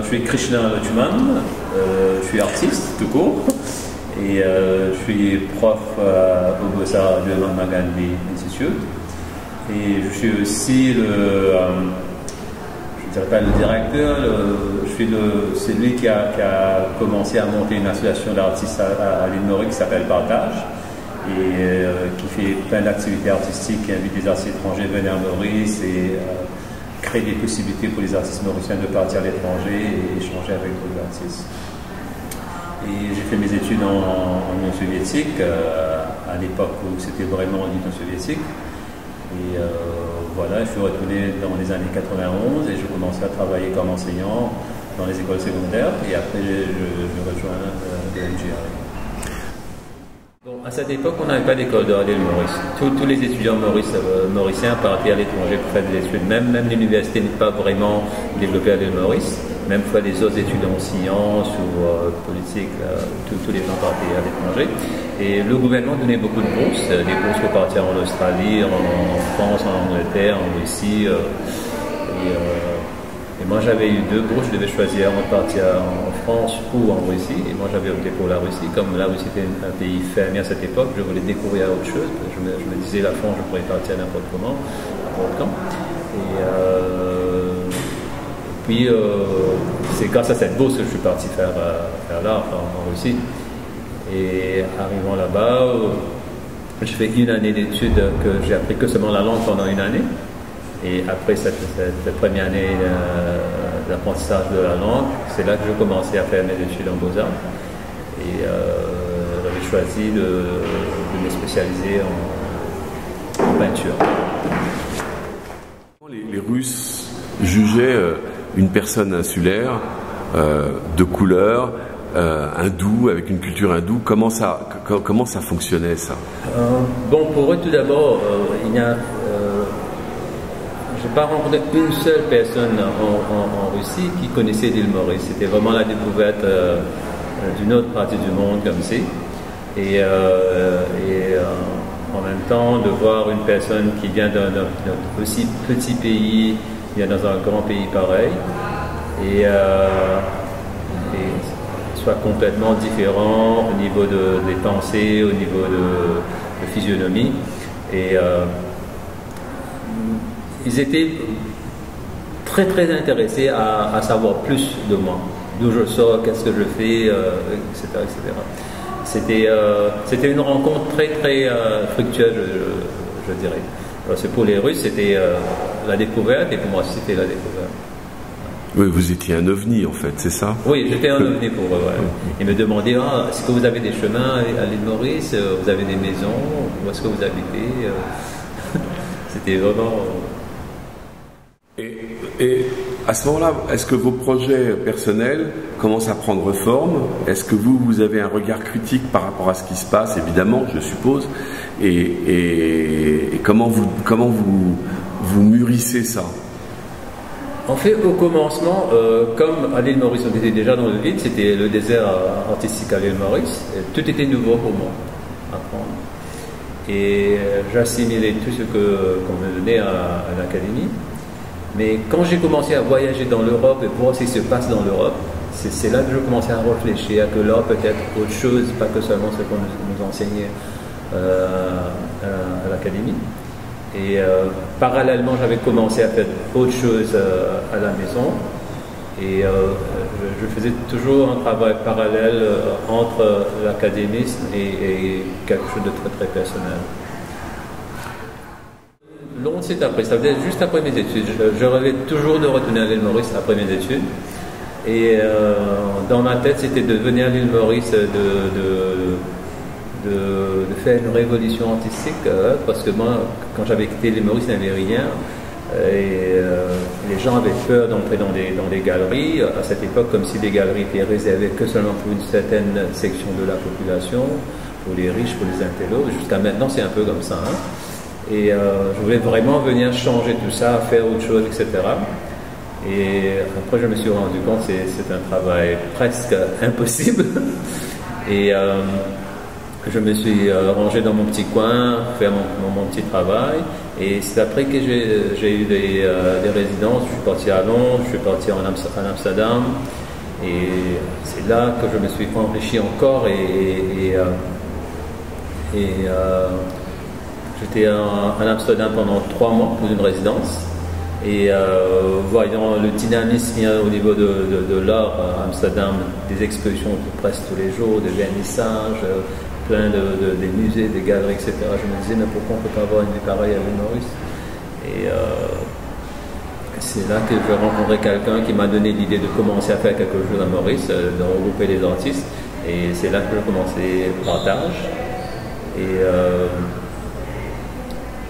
suis Krishna Lachman, je suis artiste tout court et je suis prof au Beaux-Arts du Mahatma Gandhi Institute et je suis aussi je ne dirais pas le directeur, c'est lui qui a commencé à monter une association d'artistes à l'île Maurice qui s'appelle Partage et qui fait plein d'activités artistiques, qui invite des artistes étrangers à venir à Maurice et crée des possibilités pour les artistes mauriciens de partir à l'étranger et échanger avec d'autres artistes. Et j'ai fait mes études en Union soviétique, à l'époque où c'était vraiment l'Union soviétique. Et voilà, je suis retourné dans les années 91 et je commençais à travailler comme enseignant dans les écoles secondaires et après je rejoins le NGI. Bon, à cette époque, on n'avait pas d'école d'art à l'île Maurice. Tous les étudiants mauriciens partaient à l'étranger pour faire des études. Même l'université n'est pas vraiment développée à l'île Maurice. Même fois les autres étudiants en sciences ou politique, tous les gens partaient à l'étranger. Et le gouvernement donnait beaucoup de bourses, des bourses pour partir en Australie, en France, en Angleterre, en Russie. Et moi j'avais eu 2 bourses, je devais choisir entre partir en France ou en Russie. Et moi j'avais opté pour la Russie. Comme la Russie était un pays fermé à cette époque, je voulais découvrir autre chose. Je me disais la France, je pourrais partir n'importe comment, n'importe quand. Puis c'est grâce à cette bourse que je suis parti faire l'art en Russie. Et arrivant là-bas, je fais une année d'études que j'ai appris que seulement la langue pendant une année. Et après cette première année d'apprentissage de la langue, c'est là que je commençais à faire mes études en Beaux-Arts. Et j'avais choisi de me spécialiser en peinture. Les Russes jugeaient une personne insulaire, de couleur, hindou, avec une culture hindoue. Comment ça fonctionnait ça? Bon, pour eux tout d'abord, je n'ai pas rencontré une seule personne en Russie qui connaissait l'île Maurice. C'était vraiment la découverte d'une autre partie du monde comme c'est. Et en même temps, de voir une personne qui vient d'un aussi petit pays, vient dans un grand pays pareil, et soit complètement différent au niveau des pensées, au niveau de physionomie. Et ils étaient très très intéressés à savoir plus de moi, d'où je sors, qu'est-ce que je fais, etc. etc. C'était une rencontre très très fructueuse, je dirais. C'est pour les Russes, c'était la découverte, et pour moi c'était la découverte. Oui, vous étiez un ovni en fait, c'est ça? Oui, j'étais un ovni pour eux. Ouais. Ils me demandaient, est-ce que vous avez des chemins à l'île Maurice? Vous avez des maisons? Où est-ce que vous habitez? C'était vraiment... Et à ce moment-là, est-ce que vos projets personnels commencent à prendre forme? Est-ce que vous avez un regard critique par rapport à ce qui se passe, évidemment, je suppose, et comment vous mûrissez ça? En fait, au commencement, comme à l'île Maurice, on était déjà dans le vide, c'était le désert artistique à l'île Maurice, tout était nouveau pour moi à apprendre. Et j'assimilais tout ce qu'on me donnait à l'académie. Mais quand j'ai commencé à voyager dans l'Europe et voir ce qui se passe dans l'Europe, c'est là que je commençais à réfléchir que l'Europe peut être autre chose, pas que seulement ce qu'on nous enseignait à l'académie. Et parallèlement, j'avais commencé à faire autre chose à la maison. Et je faisais toujours un travail parallèle entre l'académisme et quelque chose de très très personnel. Longtemps après, ça faisait juste après mes études. Je rêvais toujours de retourner à l'île Maurice après mes études. Et dans ma tête, c'était de venir à l'île Maurice, de faire une révolution artistique, parce que moi, quand j'avais quitté l'île Maurice, il n'y avait rien. Et les gens avaient peur d'entrer dans des galeries à cette époque, comme si les galeries étaient réservées que seulement pour une certaine section de la population, pour les riches, pour les intellos. Jusqu'à maintenant, c'est un peu comme ça. Hein. Et je voulais vraiment venir changer tout ça, faire autre chose, etc. Et après, je me suis rendu compte que c'est un travail presque impossible. Et je me suis rangé dans mon petit coin, faire mon petit travail. Et c'est après que j'ai eu des résidences. Je suis parti à Londres, je suis parti en Amsterdam. Et c'est là que je me suis enrichi encore. J'étais en Amsterdam pendant 3 mois pour une résidence. Et voyant le dynamisme au niveau de l'art à Amsterdam, des expositions presque tous les jours, des vernissages, plein des musées, des galeries, etc. Je me disais, mais pourquoi on ne peut pas avoir une vie pareille à l'île Maurice? Et c'est là que j'ai rencontré quelqu'un qui m'a donné l'idée de commencer à faire quelque chose à Maurice, de regrouper les artistes. Et c'est là que j'ai commencé Partage. Et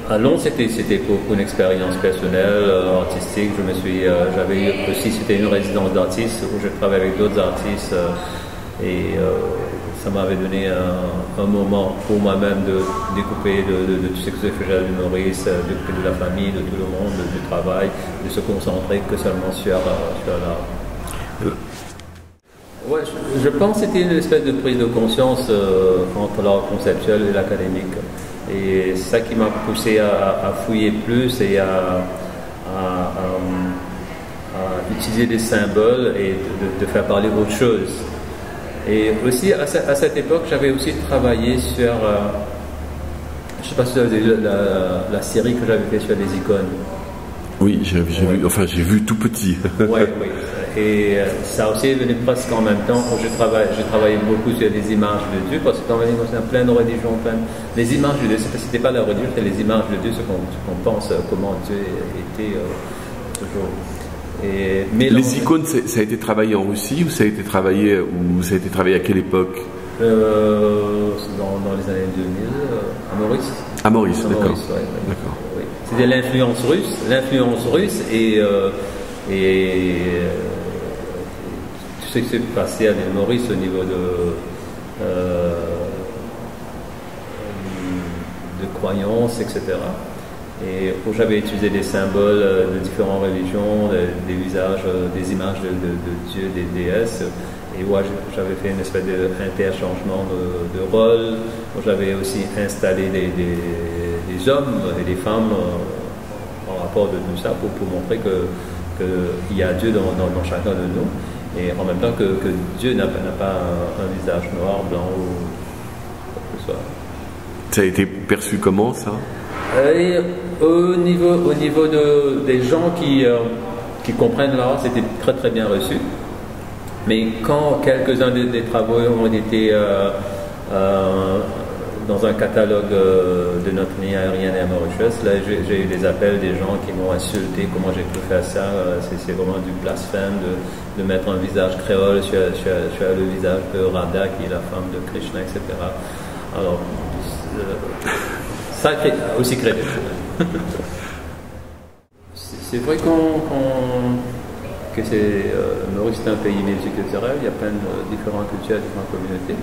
à Londres, c'était pour une expérience personnelle, artistique. J'avais eu aussi, c'était une résidence d'artistes où je travaillais avec d'autres artistes. Ça m'avait donné un moment pour moi-même de découper de tout ce que j'ai fait à l'île Maurice, de la famille, de tout le monde, du travail, de se concentrer que seulement sur l'art. Ouais, je pense que c'était une espèce de prise de conscience entre l'art conceptuel et l'académique. Et c'est ça qui m'a poussé à fouiller plus et à utiliser des symboles et de faire parler autre chose. Et aussi, à cette époque, j'avais aussi travaillé sur, je ne sais pas si vous avez vu la série que j'avais fait sur les icônes. Oui, j'ai vu tout petit. Oui. Et ça aussi est venu presque en même temps. J'ai travaillé beaucoup sur les images de Dieu, parce que quand on a plein de religions, les images de Dieu, c'était pas la religion, c'était les images de Dieu, ce qu'on pense, comment Dieu était toujours. Les icônes, ça a été travaillé en Russie ou ça a été travaillé à quelle époque? Dans les années 2000, à Maurice. À Maurice, d'accord. Ouais. Oui. C'était l'influence russe et tout ce qui s'est passé à l'île Maurice au niveau de croyances, etc. Et où j'avais utilisé des symboles de différentes religions, des visages, des images de Dieu, des déesses, et où j'avais fait une espèce d'interchangement de rôles, où j'avais aussi installé des hommes et des femmes en rapport de tout ça pour montrer qu'il y a Dieu dans chacun de nous, et en même temps que Dieu n'a pas un visage noir, blanc ou quoi que ce soit. Ça a été perçu comment, ça? Et au niveau des gens qui comprennent l'art, c'était très très bien reçu. Mais quand quelques-uns des travaux ont été dans un catalogue de notre ligne aérienne à Mauritius, là j'ai eu des appels des gens qui m'ont insulté, comment j'ai pu faire ça, c'est vraiment du blasphème de mettre un visage créole sur le visage de Radha, qui est la femme de Krishna, etc. Alors, ça aussi crée des choses. C'est vrai que Maurice est un pays multiculturel, il y a plein de différentes cultures, différentes communautés.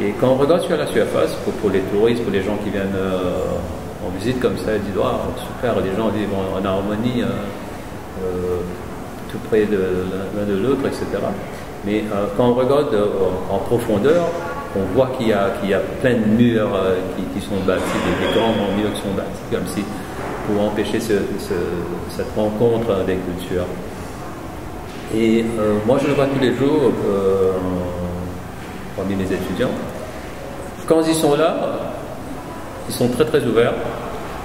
Et quand on regarde sur la surface, pour les touristes, pour les gens qui viennent en visite comme ça, ils disent wow, super, les gens vivent en harmonie, tout près l'un de l'autre, etc. Mais quand on regarde en profondeur, on voit qu'il y a plein de murs qui sont bâtis, des grands murs qui sont bâtis comme si pour empêcher cette rencontre des cultures. Et moi je le vois tous les jours parmi mes étudiants. Quand ils sont là, ils sont très très ouverts,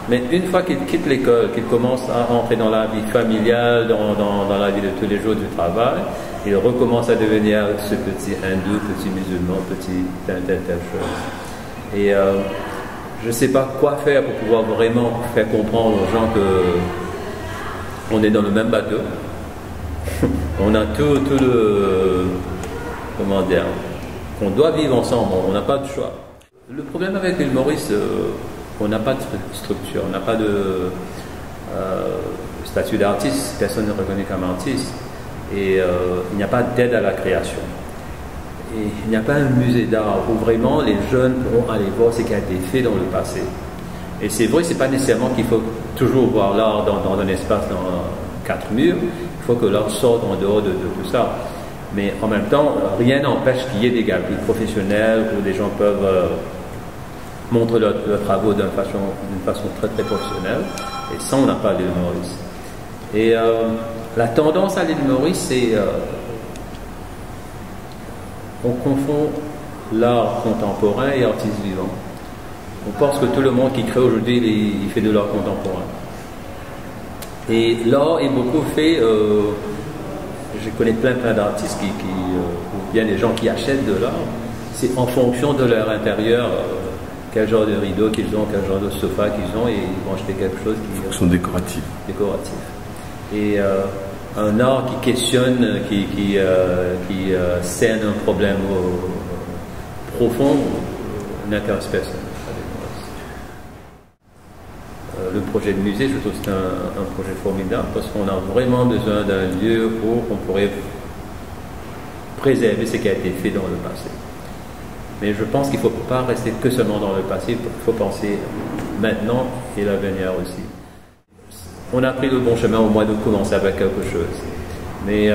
mais une fois qu'ils quittent l'école, qu'ils commencent à entrer dans la vie familiale, dans la vie de tous les jours du travail, ils recommencent à devenir ce petit hindou, petit musulman, petit telle chose. Et je ne sais pas quoi faire pour pouvoir vraiment faire comprendre aux gens qu'on est dans le même bateau. On a tout le... comment dire, qu'on doit vivre ensemble, on n'a pas de choix. Le problème avec l'île Maurice, on n'a pas de structure, on n'a pas de statut d'artiste, personne n'est reconnu comme artiste, et il n'y a pas d'aide à la création. Et il n'y a pas un musée d'art où vraiment les jeunes pourront aller voir ce qui a été fait dans le passé. Et c'est vrai, c'est pas nécessairement qu'il faut toujours voir l'art dans un espace, dans 4 murs, il faut que l'art sorte en dehors de tout ça. Mais en même temps, rien n'empêche qu'il y ait des galeries professionnelles où des gens peuvent montrent leurs travaux d'une façon très très professionnelle. Et ça, on n'a pas à l'île Maurice. Et la tendance à l'île Maurice, c'est on confond l'art contemporain et artiste vivant. On pense que tout le monde qui crée aujourd'hui, il fait de l'art contemporain. Et l'art est beaucoup fait, je connais plein d'artistes ou bien des gens qui achètent de l'art, c'est en fonction de leur intérieur, quel genre de rideau qu'ils ont, quel genre de sofa qu'ils ont, et ils vont acheter quelque chose qui sont décoratifs. Et un art qui questionne, qui scène un problème profond, n'intéresse personne. Le projet de musée, je trouve que c'est un projet formidable parce qu'on a vraiment besoin d'un lieu où on pourrait préserver ce qui a été fait dans le passé. Mais je pense qu'il ne faut pas rester que seulement dans le passé, il faut penser maintenant et l'avenir aussi. On a pris le bon chemin au moins de commencer avec quelque chose. Mais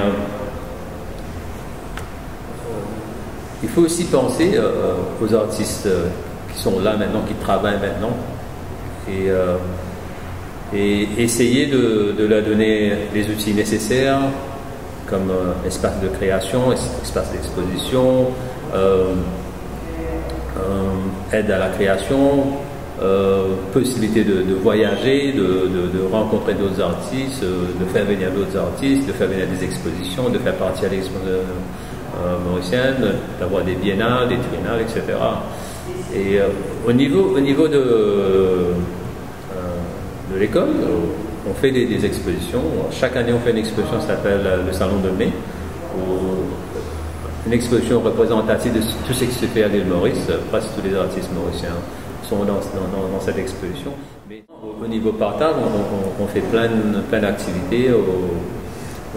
il faut aussi penser aux artistes qui sont là maintenant, qui travaillent maintenant, et essayer de leur donner les outils nécessaires, comme espace de création, espace d'exposition, aide à la création, possibilité de voyager, de rencontrer d'autres artistes, de faire venir d'autres artistes, de faire venir des expositions, de faire partie à l'exposition mauricienne, d'avoir des biennales, des triennales, etc. Et au niveau de l'école, on fait des expositions. Chaque année, on fait une exposition qui s'appelle le Salon de mai, une exposition représentative de tout ce qui se fait à l'île Maurice. Presque tous les artistes mauriciens sont dans cette exposition. Mais au niveau partage, on fait plein d'activités.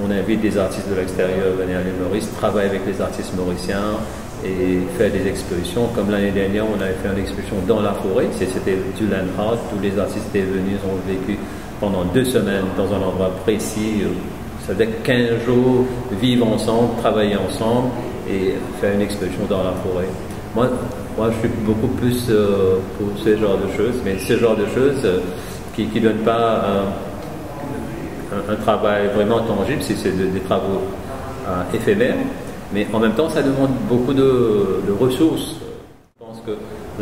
On invite des artistes de l'extérieur à venir à l'île Maurice, travailler avec les artistes mauriciens et faire des expositions. Comme l'année dernière, on avait fait une exposition dans la forêt. C'était du land art. Tous les artistes étaient venus, ils ont vécu pendant 2 semaines dans un endroit précis. Ça faisait 15 jours, vivre ensemble, travailler ensemble et faire une exposition dans la forêt. Moi, je suis beaucoup plus pour ce genre de choses, mais ce genre de choses qui ne donnent pas un travail vraiment tangible, c'est des travaux éphémères, mais en même temps, ça demande beaucoup de ressources. Je pense que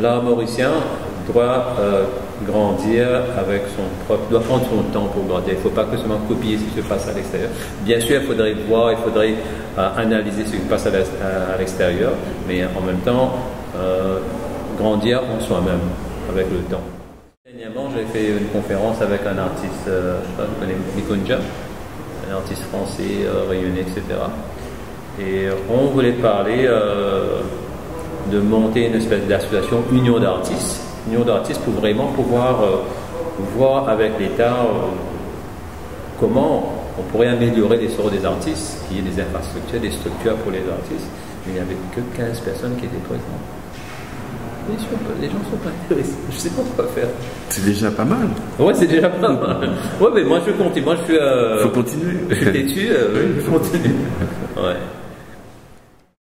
l'art mauricien doit grandir avec doit prendre son temps pour grandir. Il ne faut pas que seulement copier ce qui se passe à l'extérieur. Bien sûr, il faudrait voir, il faudrait analyser ce qui se passe à l'extérieur, mais en même temps, grandir en soi-même avec le temps. Dernièrement, j'ai fait une conférence avec un artiste, je sais pas, vous connaissez Mikunja, un artiste français, rayonné, etc. Et on voulait parler de monter une espèce d'association union d'artistes pour vraiment pouvoir voir avec l'État comment on pourrait améliorer les sorts des artistes, qu'il y ait des infrastructures, des structures pour les artistes. Mais il n'y avait que 15 personnes qui étaient présentes. Les gens ne sont pas intéressés. Je ne sais pas quoi faire. C'est déjà pas mal. Ouais, c'est déjà pas mal. Ouais, mais moi je continue. Moi je suis. Faut continuer. Je suis têtu. Il faut continuer. Ouais.